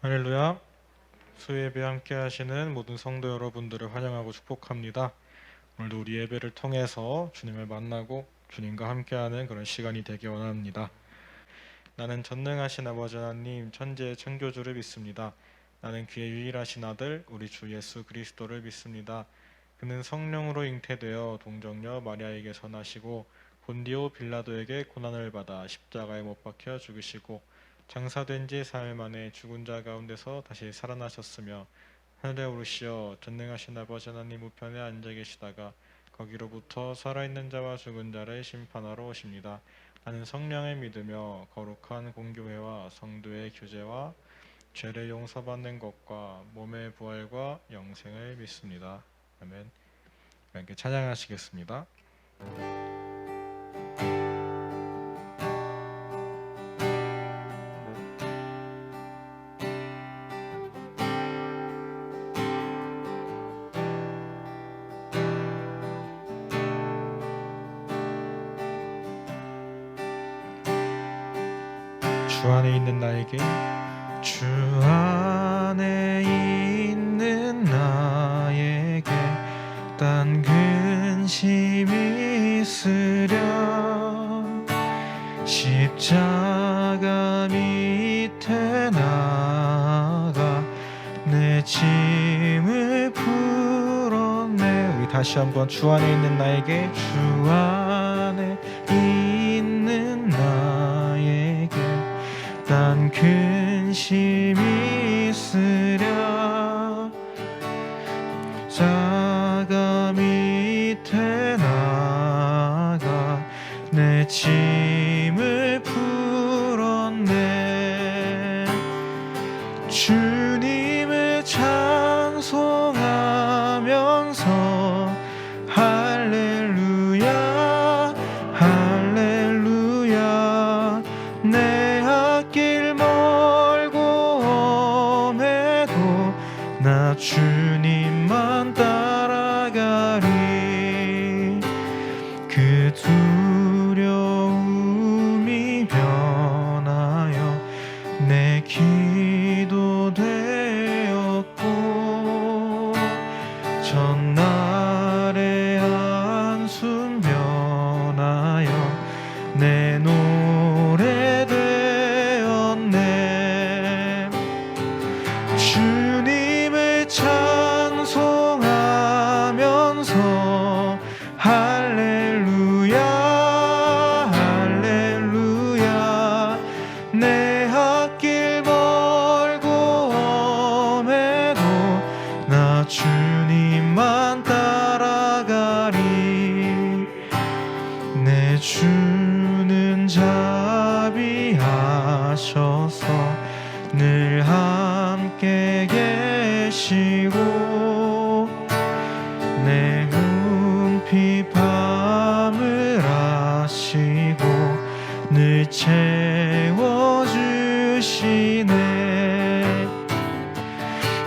할렐루야. 수예배 함께 하시는 모든 성도 여러분들을 환영하고 축복합니다. 오늘도 우리 예배를 통해서 주님을 만나고 주님과 함께하는 그런 시간이 되기 원합니다. 나는 전능하신 아버지 하나님 천지의 창조주를 믿습니다. 나는 그의 유일하신 아들 우리 주 예수 그리스도를 믿습니다. 그는 성령으로 잉태되어 동정녀 마리아에게서 나시고 본디오 빌라도에게 고난을 받아 십자가에 못 박혀 죽으시고 장사된 지 사흘 만에 죽은 자 가운데서 다시 살아나셨으며 하늘에 오르시어 전능하신 아버지 하나님 우편에 앉아 계시다가 거기로부터 살아있는 자와 죽은 자를 심판하러 오십니다. 나는 성령을 믿으며 거룩한 공교회와 성도의 교제와 죄를 용서받는 것과 몸의 부활과 영생을 믿습니다. 아멘. 함께 찬양하시겠습니다. 주 안에 있는 나에게 주 안에 있는 나에게 딴 근심이 있으랴 십자가 밑에 나가 내 짐을 풀었네. 우리 다시 한번 주 안에 있는 나에게 주 안에 있는 나에게 딴 근심이 있으랴 십자가 밑에 나가 내 짐을 풀었네. 주님을 찬송하면서 할렐루야 할렐루야 내 앞길 멀고 험해도 나 주님만 따라가리. 그 두려움이 변하여 내 기도 되었고 전날의 한숨 변하여 내 노래 되었네. 주님을 찬송하면서 할렐루야 할렐루야 내 앞길 멀고 험해도 나 주님만 따라가리. 내 주는 자비하셔서 늘 함께 계시고 내 궁핍함을 아시고 늘 채워주시네.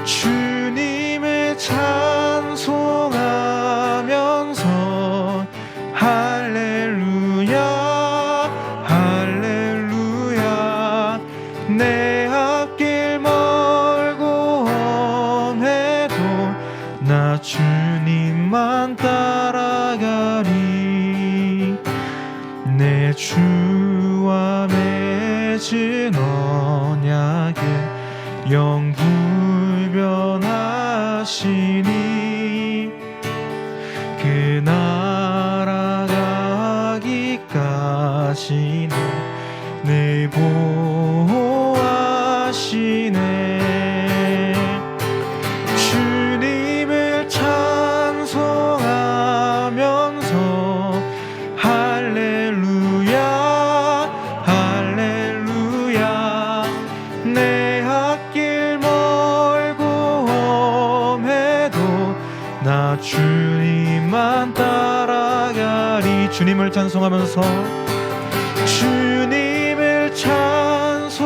주님을 찬송하면서 할렐루야 할렐루야 내 앞길 멀고 험해도 나 주님만 따라가리. 내 주와 맺은 언약을 영불변하시니 그 날아가기까지는 늘 보호하시네. 주님을 찬송하면서 할렐루야 할렐루야 내 앞길 멀고 험해도 나 주님만 따라가리. 주님을 찬송하면서 주님을 찬송하면서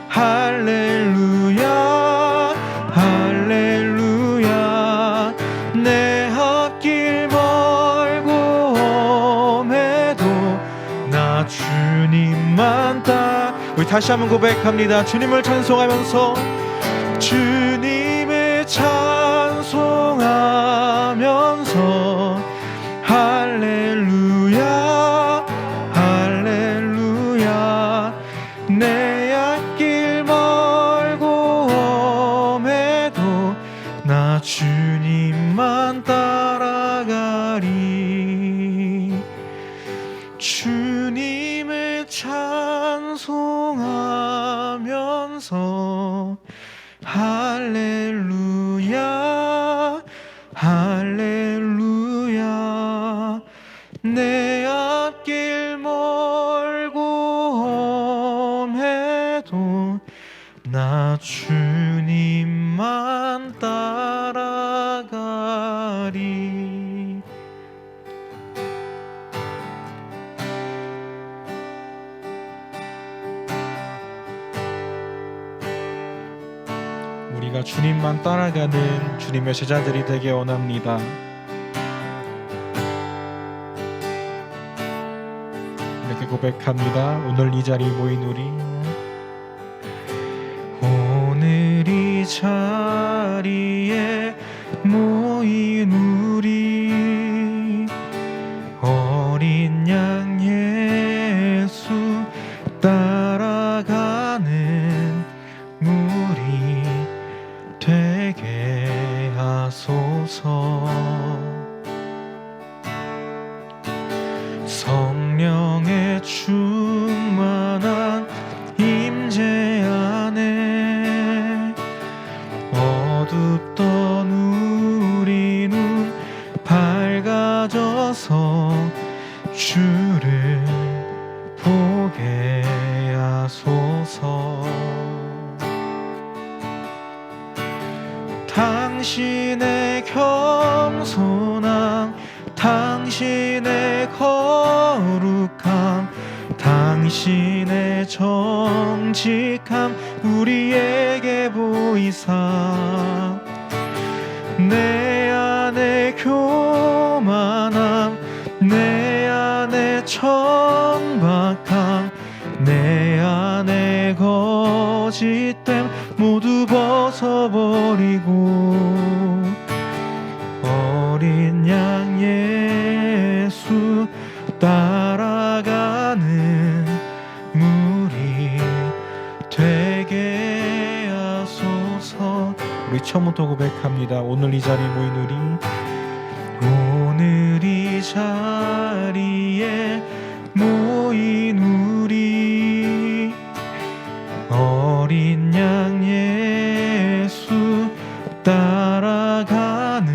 할렐루야 할렐루야 내 앞길 멀고 주님만 우리 다시 한번 고백합니다. 주님을 찬송하면서 주님을 찬송하면서 할렐루야 할렐루야 내 앞길 멀고 험해도 나 주님만 따라가리. 주님을 찬송하면서 할렐루야 할렐루야 내 앞길 멀고 험해도 나 주님만 따라가리. 우리가 주님만 따라가는 주님의 제자들이 되기 원합니다. 이렇게 고백합니다. 오늘 이 자리에 모인 우리, 오늘 이 자리에 모인 우리, 어린 양 예수 따라가는 무리 되게 하소서. 성령의 충만한 임재 안에 어둡던 우리 눈 밝아져서 주를 보게 하소서. 당신의 겸손함, 당신의 거룩함, 당신의 정직함 우리에게 보이사 내 안에 교만함, 내 안에 천박함, 내 안에 거짓됨 모두 벗어버리고 어린 양 예수 따라가는 무리 되게 하소서. 우리 처음부터 고백합니다. 오늘 이 자리에 모인 우리, 오늘 이 자리에 모인 우리, 어린 양 예수 따라가는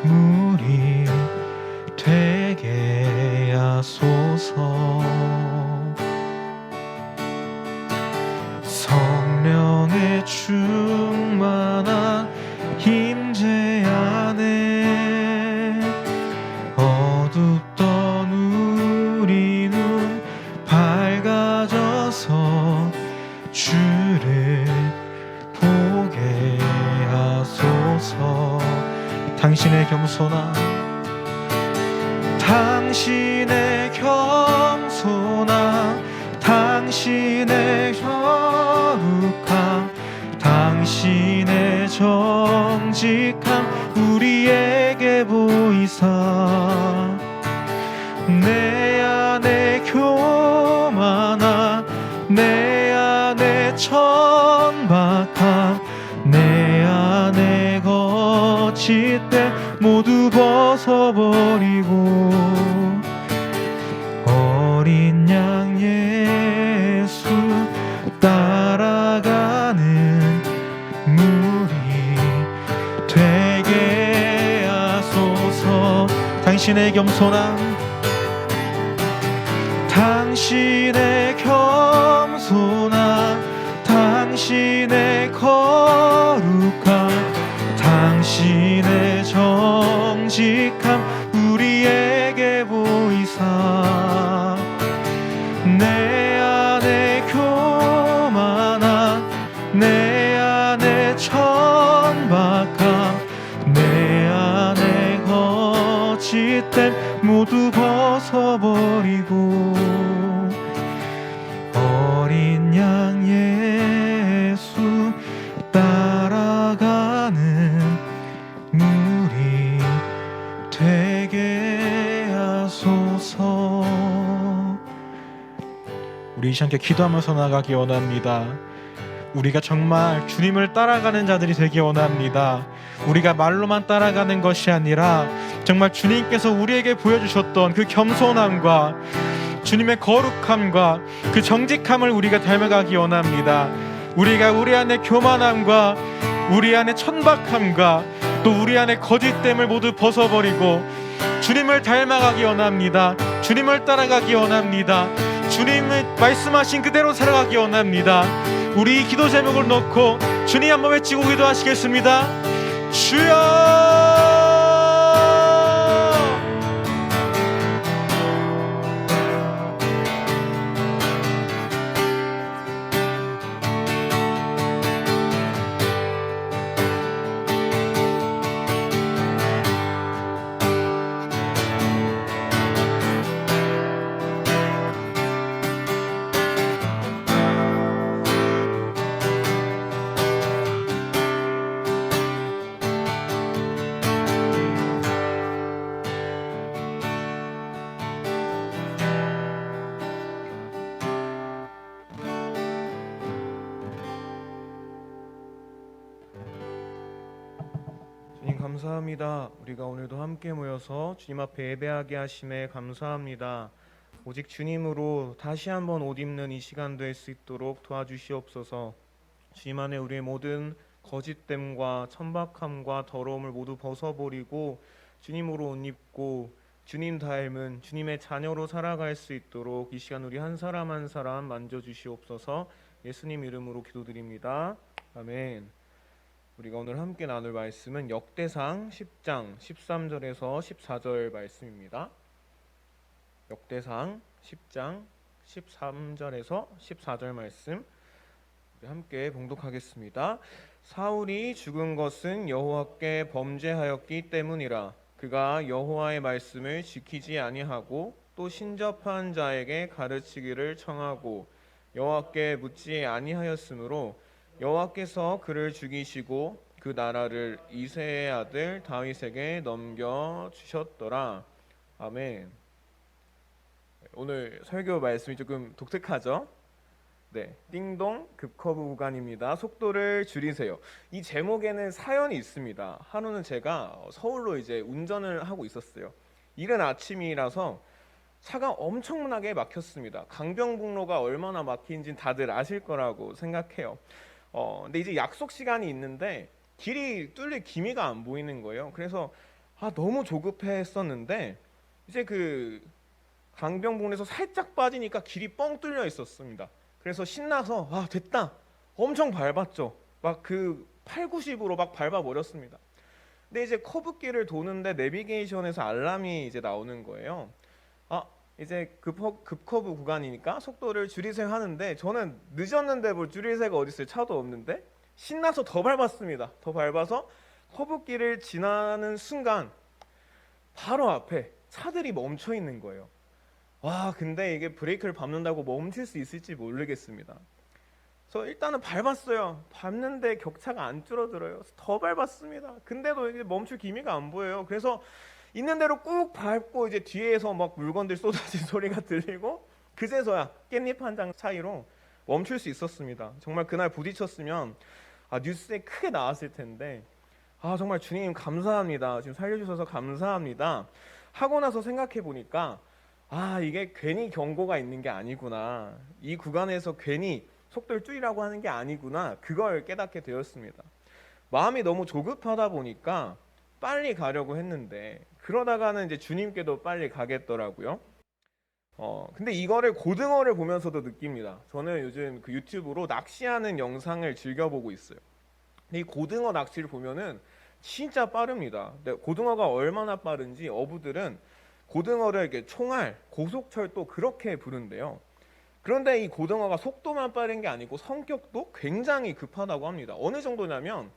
무리 되게 하소서. 성령의 충만한 임재 안에 어둡던 우리 눈 밝아져서 주를 보게 하소서. 당신의 겸손함, 당신의 겸손함, 당신의 거룩함, 당신의 정직함 우리에게 보이사 내 안에 교만함, 내 안에 천박함, 내 안에 거짓됨 모두 벗어버리고 어린 양 예수 따라가는 무리 되게 하소서. 당신의 겸손함, 당신의 겸손함, 당신의 거룩함, 당신의 정직함 우리에게 보이사 내 안에 교만함, 내 안에 천박함, 내 안에 거짓됨 모두 벗어버리고 우리 이 시간 기도하면서 나가기 원합니다. 우리가 정말 주님을 따라가는 자들이 되기 원합니다. 우리가 말로만 따라가는 것이 아니라 정말 주님께서 우리에게 보여주셨던 그 겸손함과 주님의 거룩함과 그 정직함을 우리가 닮아가기 원합니다. 우리가 우리 안에 교만함과 우리 안에 천박함과 또 우리 안에 거짓됨을 모두 벗어버리고 주님을 닮아가기 원합니다. 주님을 따라가기 원합니다. 주님의 말씀하신 그대로 살아가기 원합니다. 우리 기도 제목을 놓고 주님 한번 외치고 기도하시겠습니다. 주여! 주님 감사합니다. 우리가 오늘도 함께 모여서 주님 앞에 예배하게 하심에 감사합니다. 오직 주님으로 다시 한번 옷 입는 이 시간 될 수 있도록 도와주시옵소서. 주님 안에 우리의 모든 거짓됨과 천박함과 더러움을 모두 벗어버리고 주님으로 옷 입고 주님 닮은 주님의 자녀로 살아갈 수 있도록 이 시간 우리 한 사람 한 사람 만져주시옵소서. 예수님 이름으로 기도드립니다. 아멘. 우리가 오늘 함께 나눌 말씀은 역대상 10장 13절에서 14절 말씀입니다. 역대상 10장 13절에서 14절 말씀 함께 봉독하겠습니다. 사울이 죽은 것은 여호와께 범죄하였기 때문이라. 그가 여호와의 말씀을 지키지 아니하고 또 신접한 자에게 가르치기를 청하고 여호와께 묻지 아니하였으므로 여호와께서 그를 죽이시고 그 나라를 이새의 아들 다윗에게 넘겨 주셨더라. 아멘. 오늘 설교 말씀이 조금 독특하죠? 네, 띵동 급커브 구간입니다. 속도를 줄이세요. 이 제목에는 사연이 있습니다. 하루는 제가 서울로 이제 운전을 하고 있었어요. 이른 아침이라서 차가 엄청나게 막혔습니다. 강변북로가 얼마나 막힌지 다들 아실 거라고 생각해요. 근데 이제 약속 시간이 있는데 길이 뚫릴 기미가 안 보이는 거예요. 그래서 너무 조급했었는데 이제 그 강변북로에서 살짝 빠지니까 길이 뻥 뚫려 있었습니다. 그래서 신나서 됐다. 엄청 밟았죠. 막 그 8, 90으로 막 밟아 버렸습니다. 근데 이제 커브길을 도는데 내비게이션에서 알람이 이제 나오는 거예요. 이제 급커브 구간이니까 속도를 줄이세요 하는데 저는 늦었는데 뭘 줄일 새가 어디 있어요. 차도 없는데 신나서 더 밟았습니다. 더 밟아서 커브길을 지나는 순간 바로 앞에 차들이 멈춰 있는 거예요. 근데 이게 브레이크를 밟는다고 멈출 수 있을지 모르겠습니다. 그래서 일단은 밟았어요. 밟는데 격차가 안 줄어들어요. 더 밟았습니다. 근데도 이게 멈출 기미가 안 보여요. 그래서 있는 대로 꾹 밟고 이제 뒤에서 막 물건들 쏟아진 소리가 들리고 그제서야 깻잎 한 장 차이로 멈출 수 있었습니다. 정말 그날 부딪혔으면 뉴스에 크게 나왔을 텐데 정말 주님 감사합니다. 지금 살려주셔서 감사합니다. 하고 나서 생각해 보니까 이게 괜히 경고가 있는 게 아니구나. 이 구간에서 괜히 속도를 줄이라고 하는 게 아니구나. 그걸 깨닫게 되었습니다. 마음이 너무 조급하다 보니까 빨리 가려고 했는데 그러다가는 이제 주님께도 빨리 가겠더라고요. 근데 이거를 고등어를 보면서도 느낍니다. 저는 요즘 그 유튜브로 낚시하는 영상을 즐겨보고 있어요. 근데 이 고등어 낚시를 보면은 진짜 빠릅니다. 근데 고등어가 얼마나 빠른지 어부들은 고등어를 이렇게 총알, 고속철도 그렇게 부른대요. 그런데 이 고등어가 속도만 빠른 게 아니고 성격도 굉장히 급하다고 합니다. 어느 정도냐면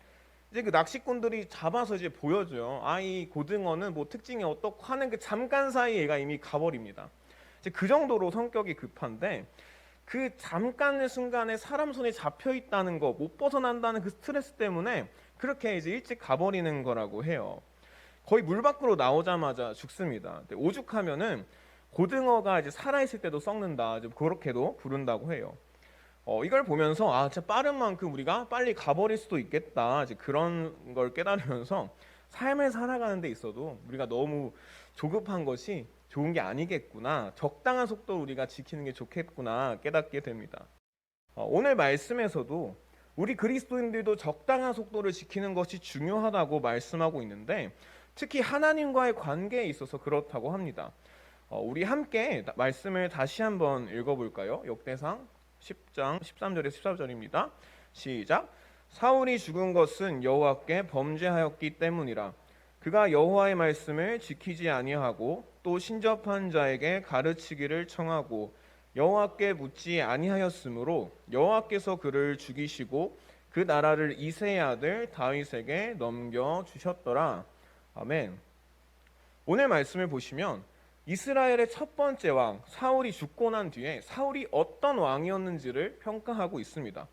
이제 그 낚시꾼들이 잡아서 이제 보여줘요. 이 고등어는 뭐 특징이 어떻고 하는 그 잠깐 사이에 얘가 이미 가버립니다. 이제 그 정도로 성격이 급한데 그 잠깐의 순간에 사람 손에 잡혀 있다는 거, 못 벗어난다는 그 스트레스 때문에 그렇게 이제 일찍 가버리는 거라고 해요. 거의 물 밖으로 나오자마자 죽습니다. 오죽하면은 고등어가 이제 살아있을 때도 썩는다, 좀 그렇게도 부른다고 해요. 이걸 보면서 진짜 빠른 만큼 우리가 빨리 가버릴 수도 있겠다, 이제 그런 걸 깨달으면서 삶을 살아가는 데 있어도 우리가 너무 조급한 것이 좋은 게 아니겠구나, 적당한 속도를 우리가 지키는 게 좋겠구나 깨닫게 됩니다. 오늘 말씀에서도 우리 그리스도인들도 적당한 속도를 지키는 것이 중요하다고 말씀하고 있는데, 특히 하나님과의 관계에 있어서 그렇다고 합니다. 우리 함께 말씀을 다시 한번 읽어볼까요? 역대상 10장 13절에서 14절입니다. 시작. 사울이 죽은 것은 여호와께 범죄하였기 때문이라. 그가 여호와의 말씀을 지키지 아니하고 또 신접한 자에게 가르치기를 청하고 여호와께 묻지 아니하였으므로 여호와께서 그를 죽이시고 그 나라를 이새의 아들 다윗에게 넘겨 주셨더라. 아멘. 오늘 말씀을 보시면 이스라엘의 첫 번째 왕 사울이 죽고 난 뒤에 사울이 어떤 왕이었는지를 평가하고 있습니다.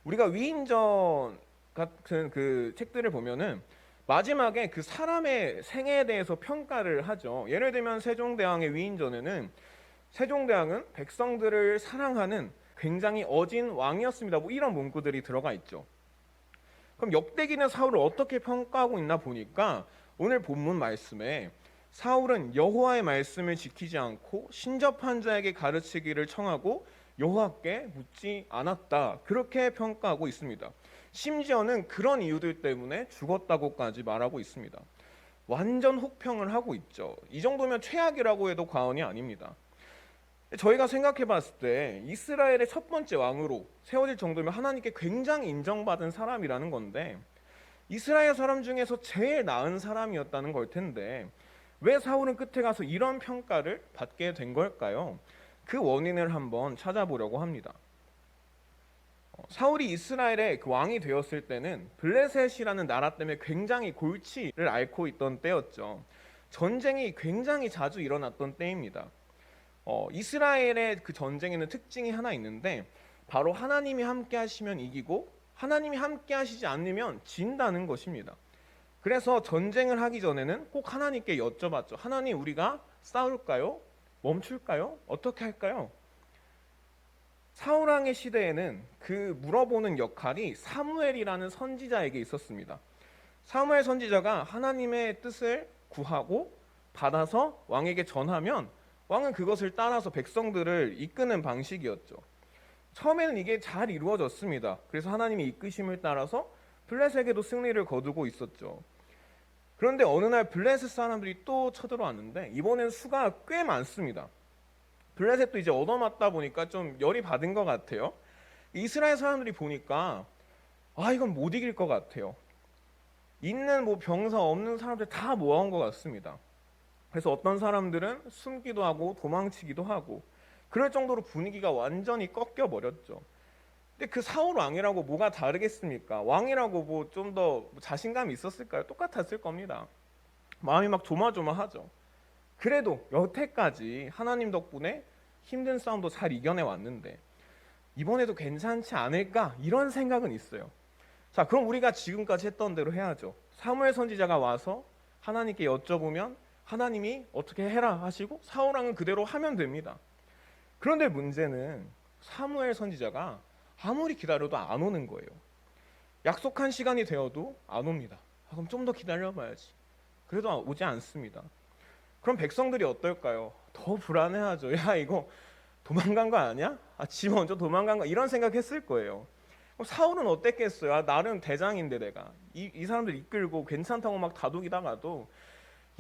우리가 위인전 같은 그 책들을 보면은 마지막에 그 사람의 생애에 대해서 평가를 하죠. 예를 들면 세종대왕의 위인전에는 세종대왕은 백성들을 사랑하는 굉장히 어진 왕이었습니다, 뭐 이런 문구들이 들어가 있죠. 그럼 역대기는 사울을 어떻게 평가하고 있나 보니까 오늘 본문 말씀에 사울은 여호와의 말씀을 지키지 않고 신접한 자에게 가르치기를 청하고 여호와께 묻지 않았다, 그렇게 평가하고 있습니다. 심지어는 그런 이유들 때문에 죽었다고까지 말하고 있습니다. 완전 혹평을 하고 있죠. 이 정도면 최악이라고 해도 과언이 아닙니다. 저희가 생각해 봤을 때 이스라엘의 첫 번째 왕으로 세워질 정도면 하나님께 굉장히 인정받은 사람이라는 건데, 이스라엘 사람 중에서 제일 나은 사람이었다는 걸 텐데 왜 사울은 끝에 가서 이런 평가를 받게 된 걸까요? 그 원인을 한번 찾아보려고 합니다. 사울이 이스라엘의 그 왕이 되었을 때는 블레셋이라는 나라 때문에 굉장히 골치를 앓고 있던 때였죠. 전쟁이 굉장히 자주 일어났던 때입니다. 이스라엘의 그 전쟁에는 특징이 하나 있는데, 바로 하나님이 함께 하시면 이기고 하나님이 함께 하시지 않으면 진다는 것입니다. 그래서 전쟁을 하기 전에는 꼭 하나님께 여쭤봤죠. 하나님, 우리가 싸울까요? 멈출까요? 어떻게 할까요? 사울왕의 시대에는 그 물어보는 역할이 사무엘이라는 선지자에게 있었습니다. 사무엘 선지자가 하나님의 뜻을 구하고 받아서 왕에게 전하면 왕은 그것을 따라서 백성들을 이끄는 방식이었죠. 처음에는 이게 잘 이루어졌습니다. 그래서 하나님의 이끄심을 따라서 블레셋에게도 승리를 거두고 있었죠. 그런데 어느 날 블레셋 사람들이 또 쳐들어왔는데 이번엔 수가 꽤 많습니다. 블레셋도 이제 얻어맞다 보니까 좀 열이 받은 것 같아요. 이스라엘 사람들이 보니까 이건 못 이길 것 같아요. 있는 뭐 병사 없는 사람들 다 모아온 것 같습니다. 그래서 어떤 사람들은 숨기도 하고 도망치기도 하고 그럴 정도로 분위기가 완전히 꺾여 버렸죠. 근데 그 사울 왕이라고 뭐가 다르겠습니까? 왕이라고 뭐 좀 더 자신감이 있었을까요? 똑같았을 겁니다. 마음이 막 조마조마하죠. 그래도 여태까지 하나님 덕분에 힘든 싸움도 잘 이겨내 왔는데 이번에도 괜찮지 않을까, 이런 생각은 있어요. 자, 그럼 우리가 지금까지 했던 대로 해야죠. 사무엘 선지자가 와서 하나님께 여쭤보면 하나님이 어떻게 해라 하시고 사울 왕은 그대로 하면 됩니다. 그런데 문제는 사무엘 선지자가 아무리 기다려도 안 오는 거예요. 약속한 시간이 되어도 안 옵니다. 그럼 좀 더 기다려봐야지. 그래도 오지 않습니다. 그럼 백성들이 어떨까요? 더 불안해하죠. 야, 이거 도망간 거 아니야? 지 먼저 도망간 거, 이런 생각했을 거예요. 그럼 사울은 어땠겠어요? 나름 대장인데 내가 이 사람들 이끌고 괜찮다고 막 다독이다가도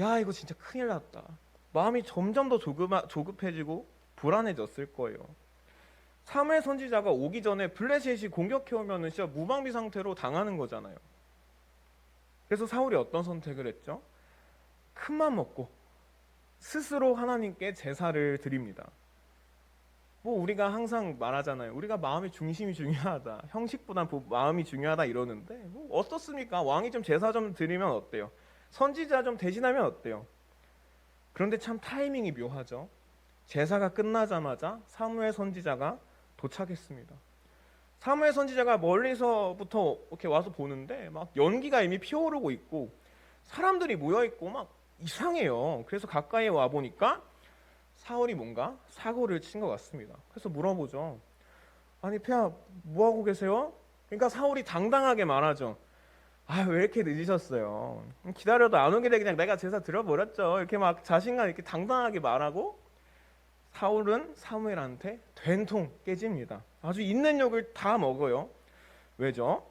야, 이거 진짜 큰일 났다. 마음이 점점 더 조급해지고 불안해졌을 거예요. 사무엘 선지자가 오기 전에 블레셋이 공격해오면 진짜 무방비 상태로 당하는 거잖아요. 그래서 사울이 어떤 선택을 했죠? 큰맘 먹고 스스로 하나님께 제사를 드립니다. 뭐 우리가 항상 말하잖아요. 우리가 마음의 중심이 중요하다, 형식보다 마음이 중요하다 이러는데 뭐 어떻습니까? 왕이 좀 제사 좀 드리면 어때요? 선지자 좀 대신하면 어때요? 그런데 참 타이밍이 묘하죠. 제사가 끝나자마자 사무엘 선지자가 도착했습니다. 사무엘 선지자가 멀리서부터 이렇게 와서 보는데 막 연기가 이미 피어오르고 있고 사람들이 모여 있고 막 이상해요. 그래서 가까이 와 보니까 사울이 뭔가 사고를 친 것 같습니다. 그래서 물어보죠. 아니 폐하 뭐 하고 계세요? 그러니까 사울이 당당하게 말하죠. 아 왜 이렇게 늦으셨어요? 기다려도 안 오게 돼 그냥 내가 제사 드려버렸죠. 이렇게 막 자신감 있게 당당하게 말하고 사울은 사무엘한테 된통 깨집니다. 아주 있는 욕을 다 먹어요. 왜죠?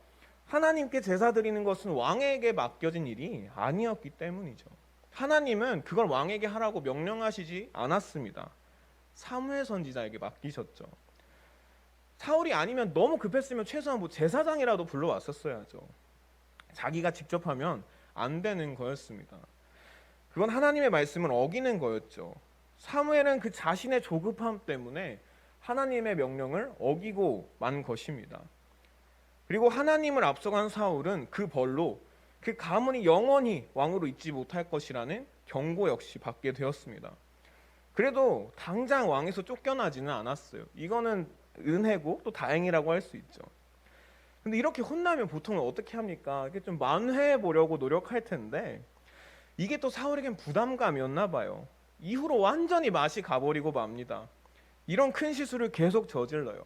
하나님께 제사 드리는 것은 왕에게 맡겨진 일이 아니었기 때문이죠. 하나님은 그걸 왕에게 하라고 명령하시지 않았습니다. 사무엘 선지자에게 맡기셨죠. 사울이 아니면 너무 급했으면 최소한 뭐 제사장이라도 불러왔었어야죠. 자기가 직접 하면 안 되는 거였습니다. 그건 하나님의 말씀을 어기는 거였죠. 사무엘은 그 자신의 조급함 때문에 하나님의 명령을 어기고 만 것입니다. 그리고 하나님을 앞서간 사울은 그 벌로 그 가문이 영원히 왕으로 있지 못할 것이라는 경고 역시 받게 되었습니다. 그래도 당장 왕에서 쫓겨나지는 않았어요. 이거는 은혜고 또 다행이라고 할 수 있죠. 근데 이렇게 혼나면 보통은 어떻게 합니까? 이게 좀 만회해 보려고 노력할 텐데 이게 또 사울에겐 부담감이었나 봐요. 이후로 완전히 맛이 가버리고 맙니다. 이런 큰 실수를 계속 저질러요.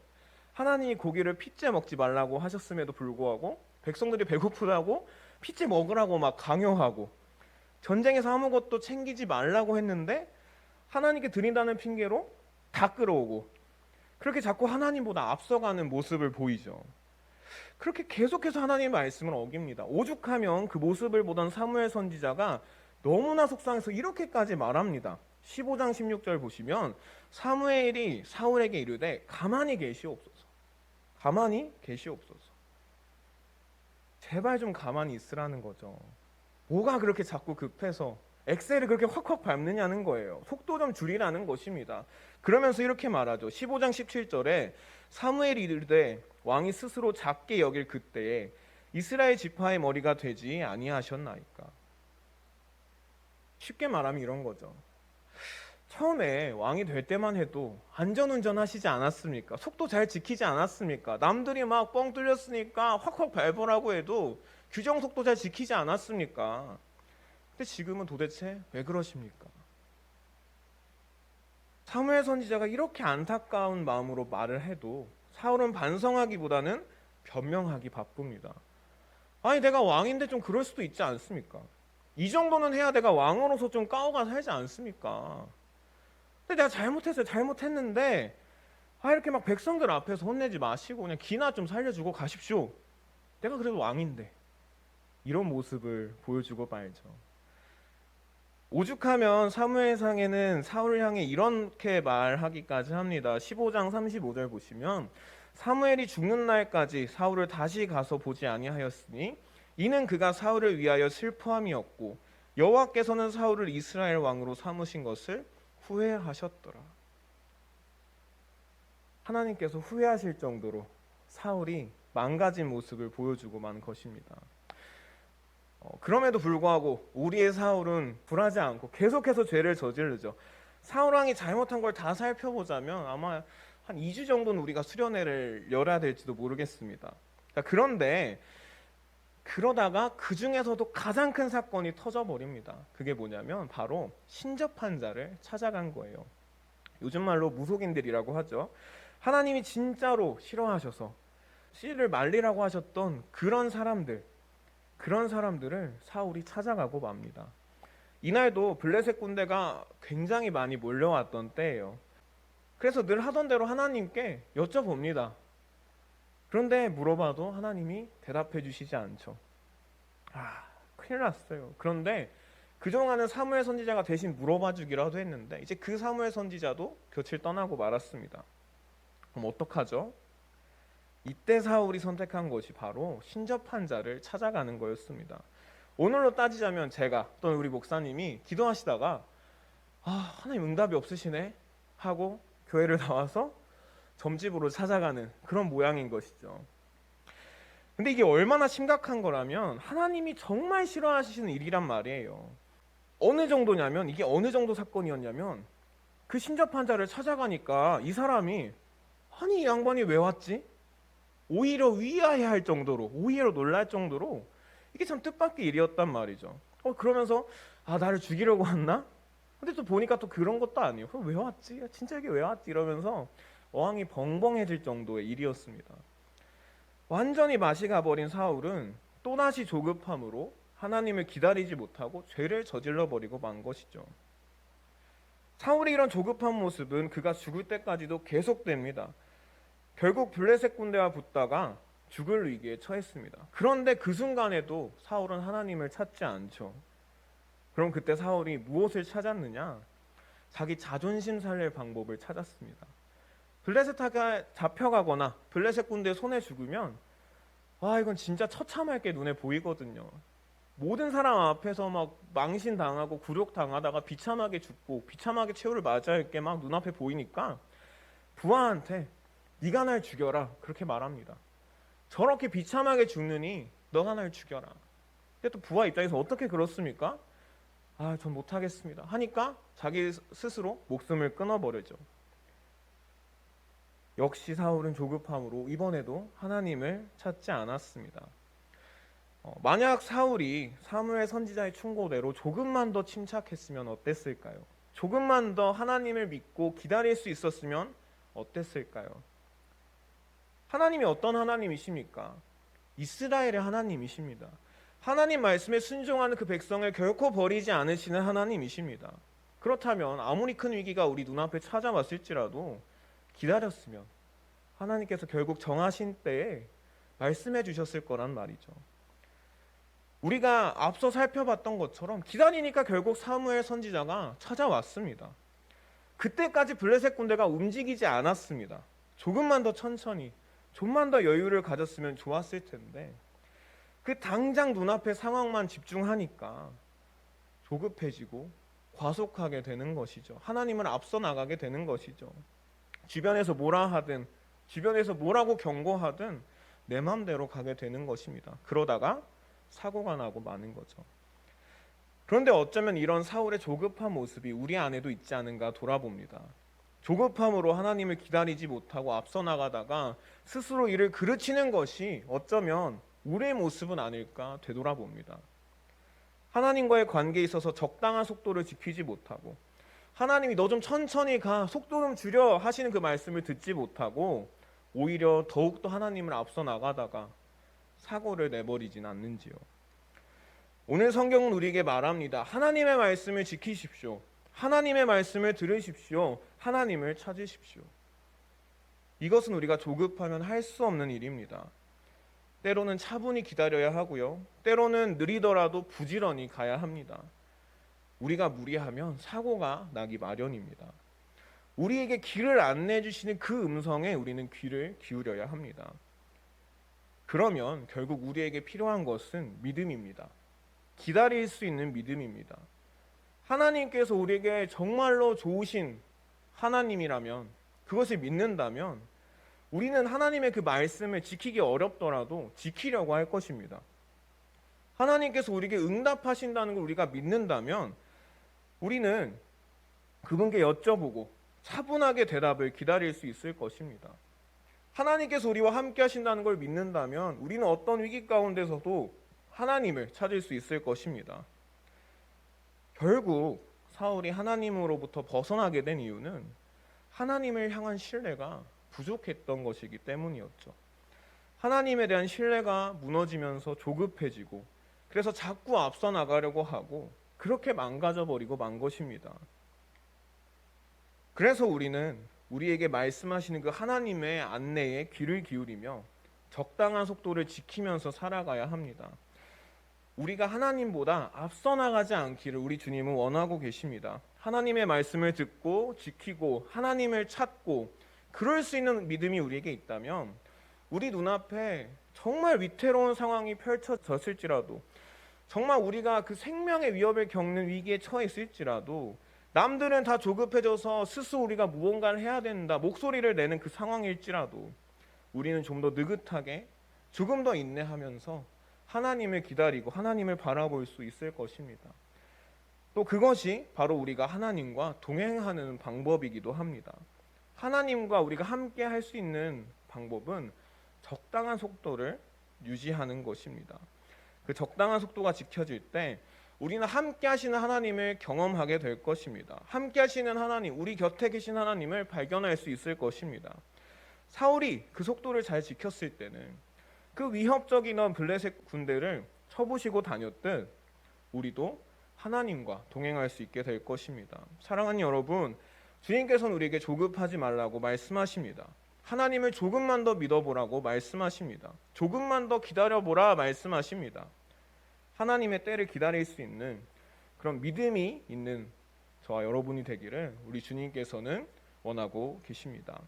하나님이 고기를 핏째 먹지 말라고 하셨음에도 불구하고 백성들이 배고프다고 핏째 먹으라고 막 강요하고 전쟁에서 아무것도 챙기지 말라고 했는데 하나님께 드린다는 핑계로 다 끌어오고 그렇게 자꾸 하나님보다 앞서가는 모습을 보이죠. 그렇게 계속해서 하나님의 말씀을 어깁니다. 오죽하면 그 모습을 보던 사무엘 선지자가 너무나 속상해서 이렇게까지 말합니다. 15장 16절 보시면 사무엘이 사울에게 이르되 가만히 계시옵소서. 가만히 계시옵소서. 제발 좀 가만히 있으라는 거죠. 뭐가 그렇게 자꾸 급해서 엑셀을 그렇게 확확 밟느냐는 거예요. 속도 좀 줄이라는 것입니다. 그러면서 이렇게 말하죠. 15장 17절에 사무엘이 이르되 왕이 스스로 작게 여길 그때에 이스라엘 지파의 머리가 되지 아니하셨나이까. 쉽게 말하면 이런 거죠. 처음에 왕이 될 때만 해도 안전운전 하시지 않았습니까? 속도 잘 지키지 않았습니까? 남들이 막 뻥 뚫렸으니까 확확 밟으라고 해도 규정 속도 잘 지키지 않았습니까? 근데 지금은 도대체 왜 그러십니까? 사무엘 선지자가 이렇게 안타까운 마음으로 말을 해도 사울은 반성하기보다는 변명하기 바쁩니다. 아니 내가 왕인데 좀 그럴 수도 있지 않습니까? 이 정도는 해야 내가 왕으로서 좀 까오가 살지 않습니까? 근데 내가 잘못했어요. 잘못했는데 이렇게 막 백성들 앞에서 혼내지 마시고 그냥 기나 좀 살려주고 가십시오. 내가 그래도 왕인데. 이런 모습을 보여주고 말죠. 오죽하면 사무엘상에는 사울을 향해 이렇게 말하기까지 합니다. 15장 35절 보시면 사무엘이 죽는 날까지 사울을 다시 가서 보지 아니하였으니 이는 그가 사울을 위하여 슬퍼함이었고 여호와께서는 사울을 이스라엘 왕으로 삼으신 것을 후회하셨더라. 하나님께서 후회하실 정도로 사울이 망가진 모습을 보여주고 만 것입니다. 그럼에도 불구하고 우리의 사울은 불하지 않고 계속해서 죄를 저지르죠. 사울 왕이 잘못한 걸 다 살펴보자면 아마 한 2주 정도는 우리가 수련회를 열어야 될지도 모르겠습니다. 그런데 그러다가 그 중에서도 가장 큰 사건이 터져버립니다. 그게 뭐냐면 바로 신접한 자를 찾아간 거예요. 요즘 말로 무속인들이라고 하죠. 하나님이 진짜로 싫어하셔서 씨를 말리라고 하셨던 그런 사람들을 사울이 찾아가고 맙니다. 이날도 블레셋 군대가 굉장히 많이 몰려왔던 때예요. 그래서 늘 하던 대로 하나님께 여쭤봅니다. 그런데 물어봐도 하나님이 대답해 주시지 않죠. 큰일 났어요. 그런데 그동안은 사무엘 선지자가 대신 물어봐 주기라도 했는데 이제 그 사무엘 선지자도 곁을 떠나고 말았습니다. 그럼 어떡하죠? 이때 사울이 선택한 것이 바로 신접한 자를 찾아가는 거였습니다. 오늘로 따지자면 제가 또는 우리 목사님이 기도하시다가 하나님 응답이 없으시네 하고 교회를 나와서 점집으로 찾아가는 그런 모양인 것이죠. 근데 이게 얼마나 심각한 거라면 하나님이 정말 싫어하시는 일이란 말이에요. 어느 정도냐면 이게 어느 정도 사건이었냐면 그 신접한 자를 찾아가니까 이 사람이 아니 이 양반이 왜 왔지? 오히려 위하해할 정도로 오히려 놀랄 정도로 이게 참 뜻밖의 일이었단 말이죠. 그러면서 나를 죽이려고 왔나? 근데 또 보니까 또 그런 것도 아니에요. 그럼 왜 왔지? 진짜 여기 왜 왔지? 이러면서 어항이 벙벙해질 정도의 일이었습니다. 완전히 맛이 가버린 사울은 또다시 조급함으로 하나님을 기다리지 못하고 죄를 저질러 버리고 만 것이죠. 사울의 이런 조급한 모습은 그가 죽을 때까지도 계속됩니다. 결국 블레셋 군대와 붙다가 죽을 위기에 처했습니다. 그런데 그 순간에도 사울은 하나님을 찾지 않죠. 그럼 그때 사울이 무엇을 찾았느냐? 자기 자존심 살릴 방법을 찾았습니다. 블레셋하게 잡혀가거나 블레셋 군대 손에 죽으면 이건 진짜 처참할 게 눈에 보이거든요. 모든 사람 앞에서 막 망신당하고 굴욕당하다가 비참하게 죽고 비참하게 최후를 맞이할 게 막 눈앞에 보이니까 부하한테 네가 날 죽여라 그렇게 말합니다. 저렇게 비참하게 죽느니 너가 날 죽여라. 근데 또 부하 입장에서 어떻게 그렇습니까? 전 못하겠습니다 하니까 자기 스스로 목숨을 끊어버리죠. 역시 사울은 조급함으로 이번에도 하나님을 찾지 않았습니다. 만약 사울이 사무엘 선지자의 충고대로 조금만 더 침착했으면 어땠을까요? 조금만 더 하나님을 믿고 기다릴 수 있었으면 어땠을까요? 하나님이 어떤 하나님이십니까? 이스라엘의 하나님이십니다. 하나님 말씀에 순종하는 그 백성을 결코 버리지 않으시는 하나님이십니다. 그렇다면 아무리 큰 위기가 우리 눈앞에 찾아왔을지라도 기다렸으면 하나님께서 결국 정하신 때에 말씀해 주셨을 거란 말이죠. 우리가 앞서 살펴봤던 것처럼 기다리니까 결국 사무엘 선지자가 찾아왔습니다. 그때까지 블레셋 군대가 움직이지 않았습니다. 조금만 더 천천히, 좀만 더 여유를 가졌으면 좋았을 텐데 그 당장 눈앞의 상황만 집중하니까 조급해지고 과속하게 되는 것이죠. 하나님을 앞서 나가게 되는 것이죠. 주변에서 뭐라 하든 주변에서 뭐라고 경고하든 내 맘대로 가게 되는 것입니다. 그러다가 사고가 나고 마는 거죠. 그런데 어쩌면 이런 사울의 조급한 모습이 우리 안에도 있지 않은가 돌아봅니다. 조급함으로 하나님을 기다리지 못하고 앞서 나가다가 스스로 이를 그르치는 것이 어쩌면 우리의 모습은 아닐까 되돌아봅니다. 하나님과의 관계에 있어서 적당한 속도를 지키지 못하고 하나님이 너 좀 천천히 가, 속도 좀 줄여 하시는 그 말씀을 듣지 못하고 오히려 더욱더 하나님을 앞서 나가다가 사고를 내버리진 않는지요. 오늘 성경은 우리에게 말합니다. 하나님의 말씀을 지키십시오. 하나님의 말씀을 들으십시오. 하나님을 찾으십시오. 이것은 우리가 조급하면 할 수 없는 일입니다. 때로는 차분히 기다려야 하고요. 때로는 느리더라도 부지런히 가야 합니다. 우리가 무리하면 사고가 나기 마련입니다. 우리에게 길을 안내해 주시는 그 음성에 우리는 귀를 기울여야 합니다. 그러면 결국 우리에게 필요한 것은 믿음입니다. 기다릴 수 있는 믿음입니다. 하나님께서 우리에게 정말로 좋으신 하나님이라면, 그것을 믿는다면 우리는 하나님의 그 말씀을 지키기 어렵더라도 지키려고 할 것입니다. 하나님께서 우리에게 응답하신다는 걸 우리가 믿는다면 우리는 그분께 여쭤보고 차분하게 대답을 기다릴 수 있을 것입니다. 하나님께서 우리와 함께 하신다는 걸 믿는다면 우리는 어떤 위기 가운데서도 하나님을 찾을 수 있을 것입니다. 결국 사울이 하나님으로부터 벗어나게 된 이유는 하나님을 향한 신뢰가 부족했던 것이기 때문이었죠. 하나님에 대한 신뢰가 무너지면서 조급해지고 그래서 자꾸 앞서 나가려고 하고 그렇게 망가져버리고 만 것입니다. 그래서 우리는 우리에게 말씀하시는 그 하나님의 안내에 귀를 기울이며 적당한 속도를 지키면서 살아가야 합니다. 우리가 하나님보다 앞서 나가지 않기를 우리 주님은 원하고 계십니다. 하나님의 말씀을 듣고 지키고 하나님을 찾고 그럴 수 있는 믿음이 우리에게 있다면 우리 눈앞에 정말 위태로운 상황이 펼쳐졌을지라도 정말 우리가 그 생명의 위협을 겪는 위기에 처했을지라도 남들은 다 조급해져서 스스로 우리가 무언가를 해야 된다 목소리를 내는 그 상황일지라도 우리는 좀 더 느긋하게 조금 더 인내하면서 하나님을 기다리고 하나님을 바라볼 수 있을 것입니다. 또 그것이 바로 우리가 하나님과 동행하는 방법이기도 합니다. 하나님과 우리가 함께 할 수 있는 방법은 적당한 속도를 유지하는 것입니다. 그 적당한 속도가 지켜질 때 우리는 함께 하시는 하나님을 경험하게 될 것입니다. 함께 하시는 하나님, 우리 곁에 계신 하나님을 발견할 수 있을 것입니다. 사울이 그 속도를 잘 지켰을 때는 그 위협적인 블레셋 군대를 쳐부시고 다녔듯 우리도 하나님과 동행할 수 있게 될 것입니다. 사랑하는 여러분, 주님께서는 우리에게 조급하지 말라고 말씀하십니다. 하나님을 조금만 더 믿어보라고 말씀하십니다. 조금만 더 기다려보라 말씀하십니다. 하나님의 때를 기다릴 수 있는 그런 믿음이 있는 저와 여러분이 되기를 우리 주님께서는 원하고 계십니다.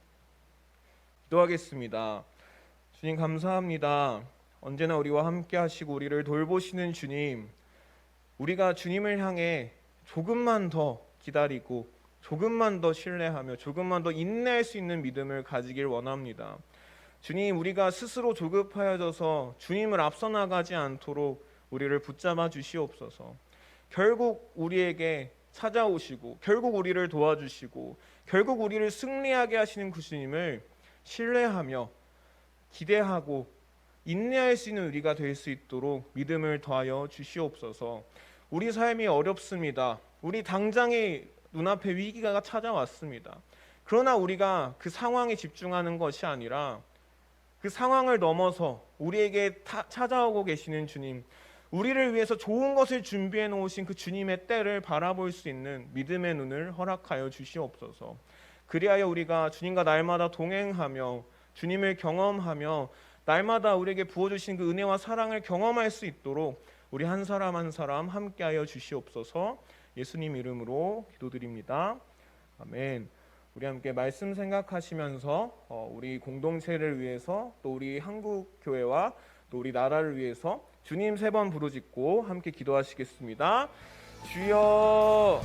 기도하겠습니다. 주님 감사합니다. 언제나 우리와 함께 하시고 우리를 돌보시는 주님, 우리가 주님을 향해 조금만 더 기다리고 조금만 더 신뢰하며 조금만 더 인내할 수 있는 믿음을 가지길 원합니다. 주님, 우리가 스스로 조급하여져서 주님을 앞서 나가지 않도록 우리를 붙잡아 주시옵소서. 결국 우리에게 찾아오시고 결국 우리를 도와주시고 결국 우리를 승리하게 하시는 그 주님을 신뢰하며 기대하고 인내할 수 있는 우리가 될 수 있도록 믿음을 더하여 주시옵소서. 우리 삶이 어렵습니다. 우리 당장의 눈앞에 위기가 찾아왔습니다. 그러나 우리가 그 상황에 집중하는 것이 아니라 그 상황을 넘어서 우리에게 찾아오고 계시는 주님, 우리를 위해서 좋은 것을 준비해 놓으신 그 주님의 때를 바라볼 수 있는 믿음의 눈을 허락하여 주시옵소서. 그리하여 우리가 주님과 날마다 동행하며 주님을 경험하며 날마다 우리에게 부어주신 그 은혜와 사랑을 경험할 수 있도록 우리 한 사람 한 사람 함께하여 주시옵소서. 예수님 이름으로 기도드립니다. 아멘. 우리 함께 말씀 생각하시면서 우리 공동체를 위해서 또 우리 한국 교회와 또 우리 나라를 위해서 주님 3번 부르짖고 함께 기도하시겠습니다. 주여